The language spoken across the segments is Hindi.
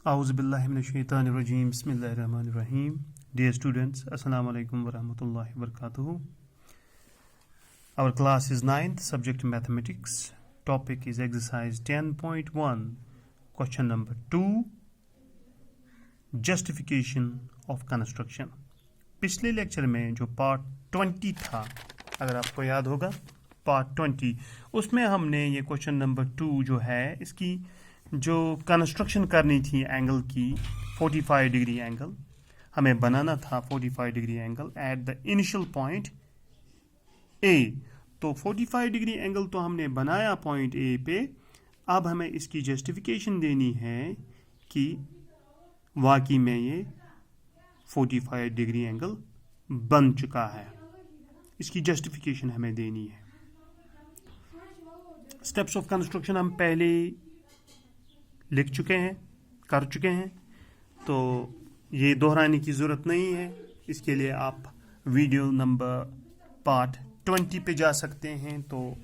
Auzubillahiminash-shaytanir-rajim. Bismillahir-rahmanir-rahim. Dear students, Assalamu alaikum wa rahmatullahi wa barakatuhu. Our class is 9th, subject mathematics. Topic is exercise 10.1. Question number 2. Justification of construction. पिछले लेक्चर में जो पार्ट 20 था, अगर आपको याद होगा पार्ट 20, उसमें हमने ये क्वेश्चन नंबर 2 जो है इसकी जो कंस्ट्रक्शन करनी थी एंगल की 45 डिग्री एंगल हमें बनाना था 45 degree angle at the initial point A. तो 45 डिग्री एंगल तो हमने बनाया पॉइंट ए पे। अब हमें इसकी जस्टिफिकेशन देनी है कि वाकई में ये 45 डिग्री एंगल बन चुका है। इसकी जस्टिफिकेशन हमें देनी है। स्टेप्स ऑफ कंस्ट्रक्शन हम पहले लिख चुके हैं, कर चुके हैं, तो ये दोहराने की ज़रूरत नहीं है। इसके लिए आप वीडियो नंबर पार्ट 20 पे जा सकते हैं, तो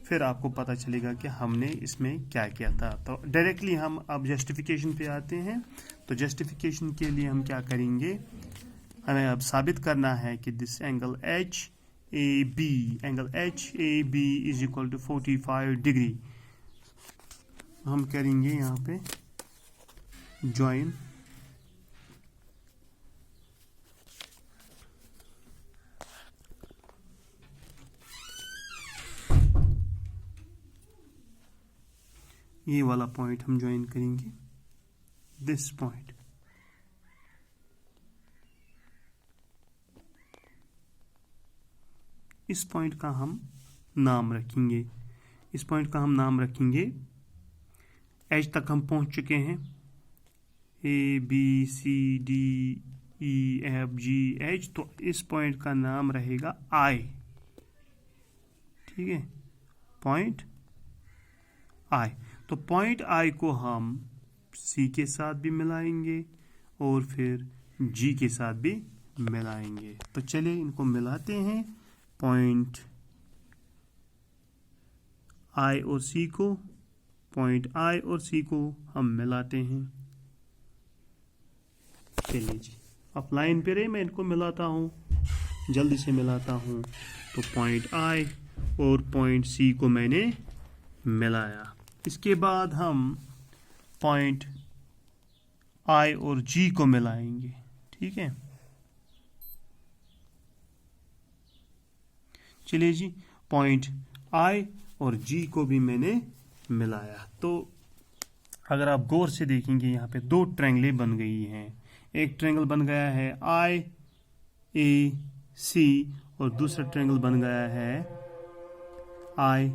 फिर आपको पता चलेगा कि हमने इसमें क्या किया था। तो डायरेक्टली हम अब जस्टिफिकेशन पे आते हैं। तो जस्टिफिकेशन के लिए हम क्या करेंगे, हमें अब साबित करना है कि this angle H A B is equal to 45 degree. हम करेंगे यहाँ पे ज्वाइन ये वाला पॉइंट हम ज्वाइन करेंगे दिस पॉइंट। इस पॉइंट का हम नाम रखेंगे, इस पॉइंट का हम नाम रखेंगे एच तक हम पहुंच चुके हैं। A B C D E F G H, तो इस पॉइंट का नाम रहेगा आई। ठीक है, पॉइंट आई। तो पॉइंट आई को हम सी के साथ भी मिलाएंगे और फिर जी के साथ भी मिलाएंगे। तो चलिए इनको मिलाते हैं। पॉइंट आई और सी को, पॉइंट आई और सी को हम मिलाते हैं। चलिए जी, आप लाइन पे रहे, मैं इनको मिलाता हूँ, जल्दी से मिलाता हूँ। तो पॉइंट आई और पॉइंट सी को मैंने मिलाया। इसके बाद हम पॉइंट आई और जी को मिलाएंगे। ठीक है, चलिए जी, पॉइंट आई और जी को भी मैंने मिलाया। तो अगर आप गौर से देखेंगे यहाँ पे दो ट्रायंगलें बन गई हैं। एक ट्रायंगल बन गया है आई ए सी और दूसरा ट्रायंगल बन गया है आई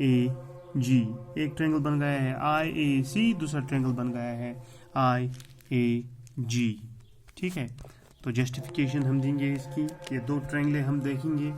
ए जी। एक ट्रायंगल बन गया है आई ए सी, दूसरा ट्रायंगल बन गया है आई ए जी। ठीक है, तो जस्टिफिकेशन हम देंगे इसकी। ये दो ट्रायंगलें हम देखेंगे,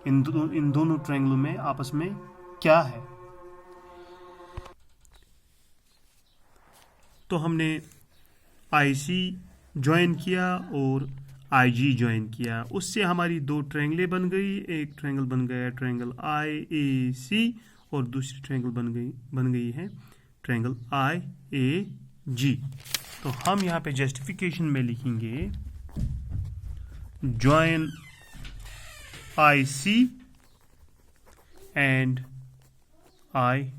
इन दोनों ट्रायंगलों में आपस में क्या है। तो हमने आई सी ज्वाइन किया और आई जी ज्वाइन किया, उससे हमारी दो ट्रायंगलें बन गई। एक ट्रायंगल बन गया ट्रायंगल आई ए सी और दूसरी ट्रायंगल बन गई है ट्रायंगल आई ए जी। तो हम यहाँ पे जस्टिफिकेशन में लिखेंगे join I C and I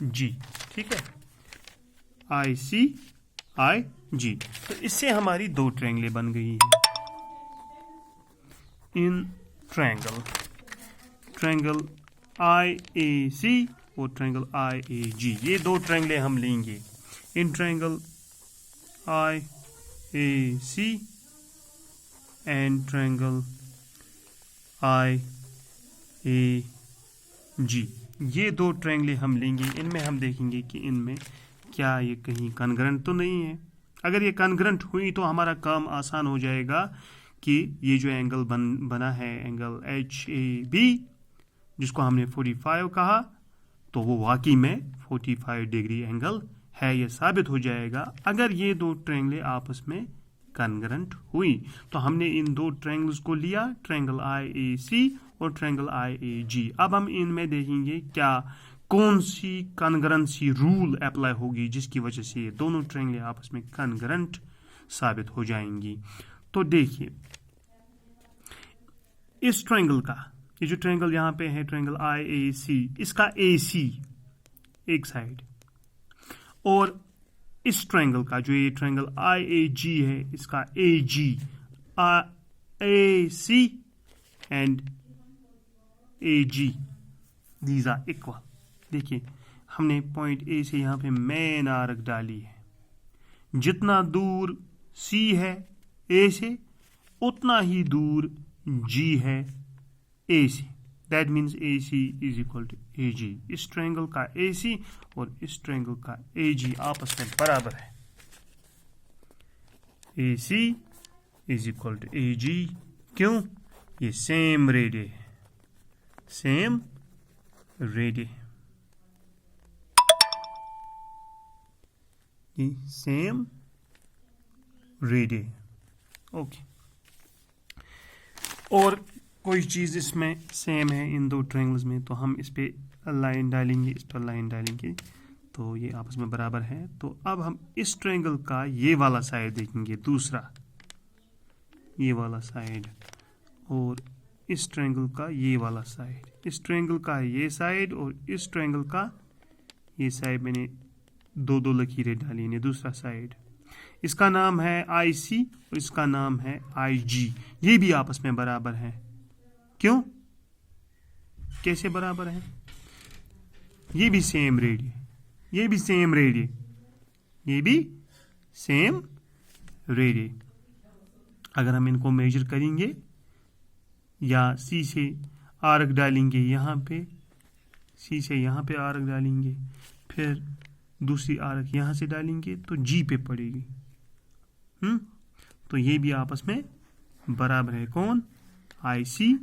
जी। ठीक है, आई सी आई जी। तो इससे हमारी दो ट्रायंगलें बन गई हैं। इन ट्रायंगल आई ए सी और ट्रायंगल आई ए जी, ये दो ट्रायंगलें हम लेंगे। इन triangle I A C and triangle I A G, ये दो ट्रायंगलें हम लेंगे। इनमें हम देखेंगे कि इनमें क्या ये कहीं कॉन्ग्रुएंट तो नहीं है। अगर ये कॉन्ग्रुएंट हुई तो हमारा काम आसान हो जाएगा कि ये जो एंगल बना है एंगल एच ए बी, जिसको हमने 45 कहा, तो वो वाकई में 45 डिग्री एंगल है, ये साबित हो जाएगा अगर ये दो ट्रायंगलें आपस में कॉन्ग्रुएंट हुई। तो हमने इन दो ट्रायंगल्स को लिया, ट्रायंगल आई ए सी और ट्रायंगल आई ए जी। अब हम इनमें देखेंगे क्या कौन सी कनगरेंसी रूल अप्लाई होगी जिसकी वजह से ये दोनों ट्रायंगल आपस में कनगरेंट साबित हो जाएंगी। तो देखिए इस ट्रायंगल का, ये जो ट्रायंगल यहाँ पे है ट्रायंगल IAC, इसका AC एक साइड, और इस ट्रायंगल का जो ये ट्रायंगल IAG है इसका AG, AC and AG these are equal. देखिए हमने पॉइंट A से यहाँ पे मेन आर्क डाली है, जितना दूर C है A से उतना ही दूर G है A से, that means AC is equal to AG। इस ट्रायंगल का AC और इस ट्रायंगल का AG आपस में बराबर है। AC is equal to AG, क्यों? ये सेम रेडियस है, सेम रेडियस, ये सेम रेडियस, ओके। और कोई चीज़ इसमें सेम है इन दो ट्रायंगल्स में, तो हम इस पे लाइन डालेंगे, इस पर लाइन डालेंगे, तो ये आपस में बराबर है। तो अब हम इस ट्रायंगल का ये वाला साइड देखेंगे, दूसरा ये वाला साइड, और इस ट्रायंगल का ये वाला साइड, इस ट्रायंगल का ये साइड और इस ट्रायंगल का ये साइड मैंने दो दो लकीरें डाली ने, दूसरा साइड, इसका नाम है IC और इसका नाम है IG। ये भी आपस में बराबर है, क्यों? कैसे बराबर है? ये भी सेम रेडियस, ये भी सेम रेडियस, ये भी सेम रेडियस। अगर हम इनको मेजर करेंगे या C से आर्क डालेंगे यहाँ पे, C से यहाँ पे आर्क डालेंगे, फिर दूसरी आर्क यहाँ से डालेंगे तो G पे पड़ेगी। तो ये भी आपस में बराबर है, कौन? IC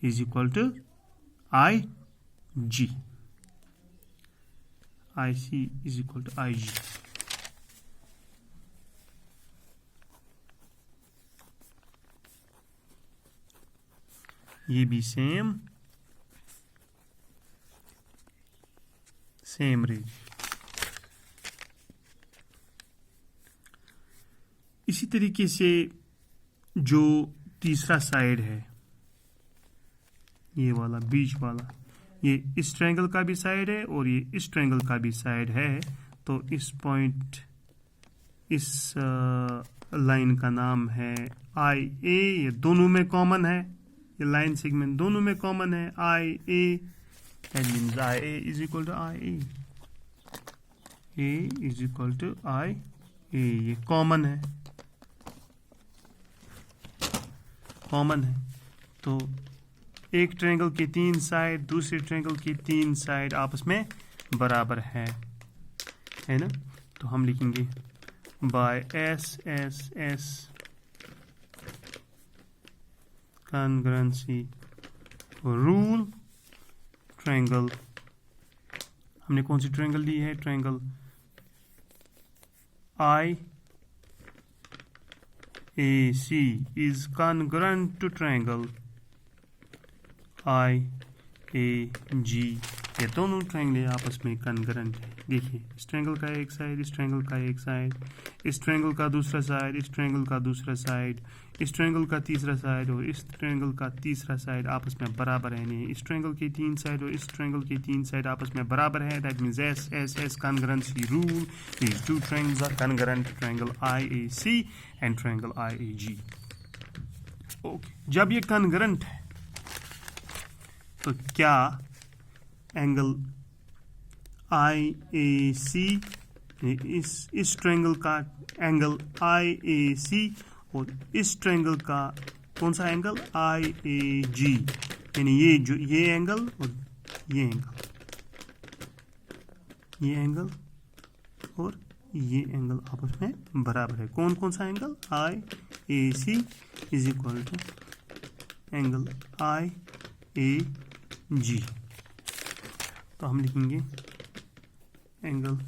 is equal to IG, IC is equal to IG। ये भी सेम रेट। इसी तरीके से जो तीसरा साइड है, ये वाला बीच वाला, ये इस ट्रायंगल का भी साइड है और ये इस ट्रायंगल का भी साइड है। तो इस पॉइंट, इस लाइन का नाम है IA, ये दोनों में कॉमन है, ये लाइन सेगमेंट दोनों में कॉमन है, IA, that means IA is equal to IA, A is equal to IA, ये कॉमन है, कॉमन है। तो एक ट्रायंगल के तीन साइड दूसरे ट्रायंगल की तीन साइड आपस में बराबर है ना? तो हम लिखेंगे by SSS congruency rule triangle, हमने कौन सी ट्रायंगल ली है? Triangle IAC is congruent to triangle IAG। ये दोनों ट्रायंगल आपस में कॉन्ग्रुएंट है। देखिए इस ट्रायंगल का एक साइड, इस ट्रायंगल का एक साइड, इस ट्रायंगल का दूसरा साइड, इस ट्रायंगल का दूसरा साइड, इस ट्रायंगल का तीसरा साइड और इस ट्रायंगल का तीसरा साइड आपस में बराबर है। नहीं, इस ट्रायंगल के तीन साइड और इस ट्रायंगल के तीन साइड आपस में बराबर है। That means SSS congruency rule, these two triangles are congruent, triangle IAC and triangle IAG। Okay, जब ये कॉन्ग्रुएंट है तो क्या एंगल IAC, इस ट्रायंगल का एंगल IAC और इस ट्रायंगल का कौन सा एंगल? IAG, यानी ये एंगल और ये एंगल और ये एंगल आपस में बराबर है। कौन कौन सा angle? IAC is equal to angle IAG। तो हम लिखेंगे एंगल,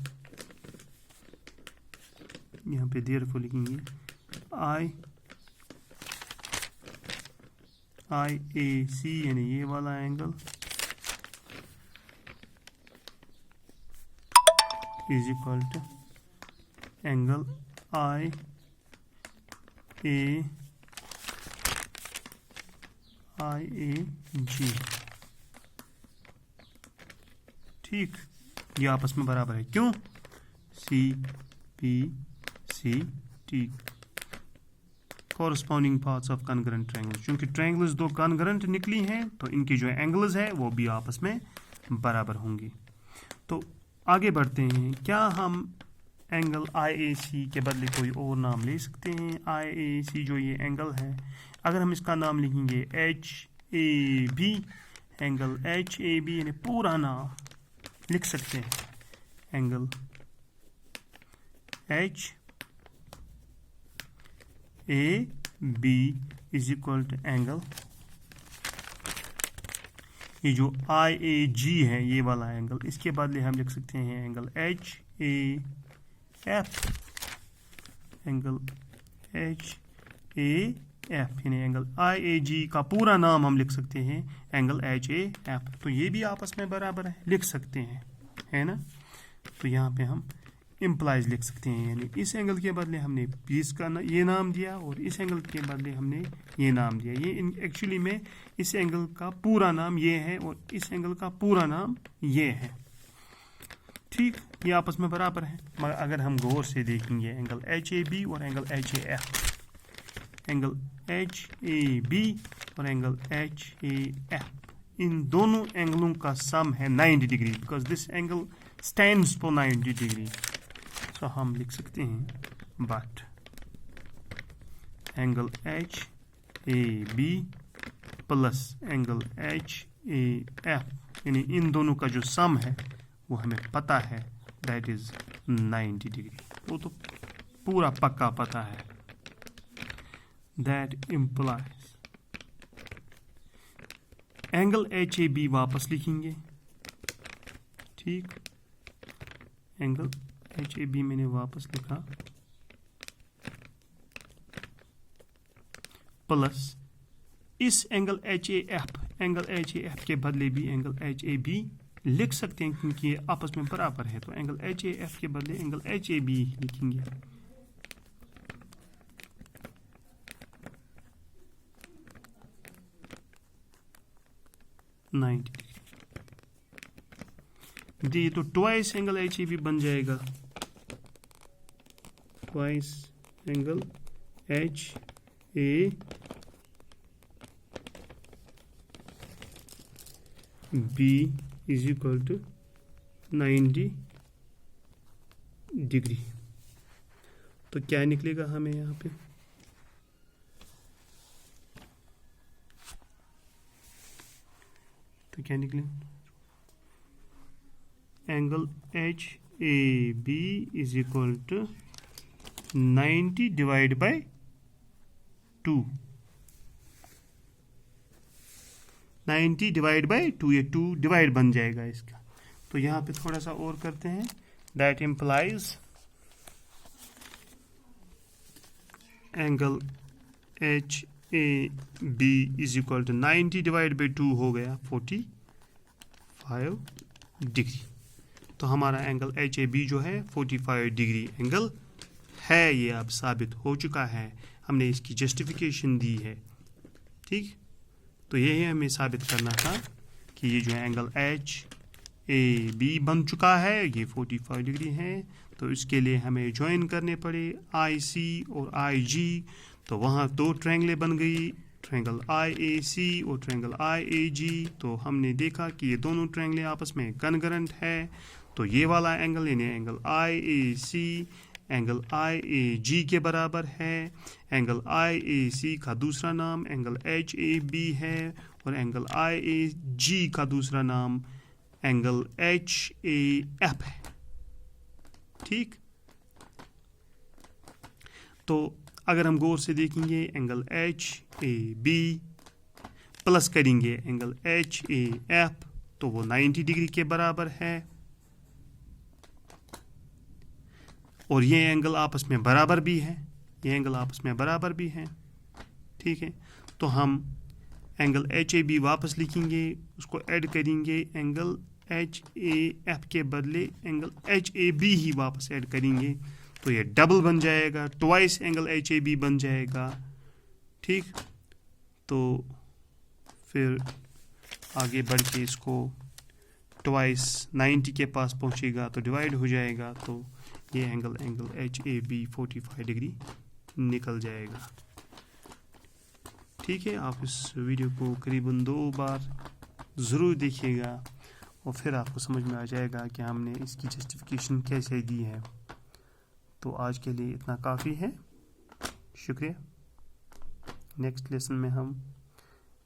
यहाँ पे देयरफॉर लिखेंगे IAC, यानी ये वाला angle is equal to angle I A G. ठीक, ये आपस में बराबर है। क्यों? C P C T corresponding parts of congruent triangles. चूंकि ट्रायंगल्स दो कॉन्ग्रुएंट निकली हैं तो इनकी जो एंगल्स है वो भी आपस में बराबर होंगी। तो आगे बढ़ते हैं। क्या हम एंगल IAC के बदले कोई और नाम ले सकते हैं? IAC जो ये एंगल है, अगर हम इसका नाम लिखेंगे HAB, एंगल HAB यानी पूरा नाम लिख सकते हैं angle HAB is equal to angle, ये जो IAG है ये वाला एंगल, इसके बदले हम लिख सकते हैं एंगल HAF, एंगल HAF यानी एंगल IAG का पूरा नाम हम लिख सकते हैं एंगल HAF। तो ये भी आपस में बराबर है, लिख सकते हैं, है ना। तो यहाँ पे हम इम्प्लाइज लिख सकते हैं, यानी इस एंगल के बदले हमने इसका ये नाम दिया और इस एंगल के बदले हमने ये नाम दिया। ये एक्चुअली में इस एंगल का पूरा नाम ये है और इस एंगल का पूरा नाम ये है। ठीक, ये आपस में बराबर है। मगर अगर हम गौर से देखेंगे एंगल HAB और एंगल HAF, एंगल HAB और एंगल HAF, इन दोनों एंगलों का सम है 90 degree, because this angle stands for 90 degree. So हम लिख सकते हैं but angle HAB plus angle HAF, यानी इन दोनों का जो सम है वो हमें पता है, दैट इज 90 डिग्री। वो तो पूरा पक्का पता है। दैट इम्प्लाइज एंगल HAB वापस लिखेंगे। ठीक, एंगल HAB मैंने वापस लिखा प्लस इस एंगल HAF के बदले भी एंगल HAB लिख सकते हैं क्योंकि ये आपस में बराबर है। तो एंगल HAF के बदले एंगल HAB लिखेंगे। दी तो ट्वाइस एंगल HAB बन जाएगा, twice angle HAB is equal to 90 degree. तो क्या निकलेगा हमें यहाँ पे? तो क्या निकलेगा? Angle HAB is equal to 90 divide by 2, 90 divide by 2, ये 2 डिवाइड बन जाएगा इसका। तो यहाँ पे थोड़ा सा और करते हैं। That implies angle HAB is equal to 90 divide by 2 हो गया 45 डिग्री। तो हमारा एंगल HAB जो है 45 डिग्री एंगल है, ये अब साबित हो चुका है, हमने इसकी जस्टिफिकेशन दी है। ठीक, तो यही हमें साबित करना था कि ये जो एंगल HAB बन चुका है ये 45 डिग्री है। तो इसके लिए हमें ज्वाइन करने पड़े IC और IG। तो वहाँ दो ट्रायंगलें बन गई, ट्रायंगल IAC और ट्रायंगल IAG। तो हमने देखा कि ये दोनों ट्रायंगलें आपस में कॉन्ग्रुएंट है। तो ये वाला एंगल यानी एंगल IAC एंगल IAG के बराबर है। एंगल IAC का दूसरा नाम एंगल HAB है और एंगल IAG का दूसरा नाम एंगल HAF है। ठीक, तो अगर हम गौर से देखेंगे एंगल HAB प्लस करेंगे एंगल HAF तो वो 90 डिग्री के बराबर है और ये एंगल आपस में बराबर भी है, ये एंगल आपस में बराबर भी है। ठीक है, तो हम एंगल HAB वापस लिखेंगे, उसको ऐड करेंगे एंगल HAF के बदले एंगल HAB ही वापस ऐड करेंगे तो ये डबल बन जाएगा, ट्वाइस एंगल HAB बन जाएगा। ठीक, तो फिर आगे बढ़ के इसको ट्वाइस 90 के पास पहुंचेगा तो डिवाइड हो जाएगा, तो ये एंगल HAB 45 डिग्री निकल जाएगा। ठीक है, आप इस वीडियो को करीबन 2 बार ज़रूर देखिएगा और फिर आपको समझ में आ जाएगा कि हमने इसकी जस्टिफिकेशन कैसे दी है। तो आज के लिए इतना काफ़ी है, शुक्रिया। नेक्स्ट लेसन में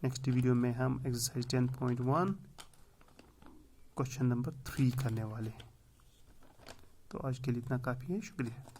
नेक्स्ट वीडियो में हम एक्सरसाइज 10.1 क्वेश्चन नंबर 3 करने वाले हैं। तो आज के लिए इतना काफ़ी है, शुक्रिया।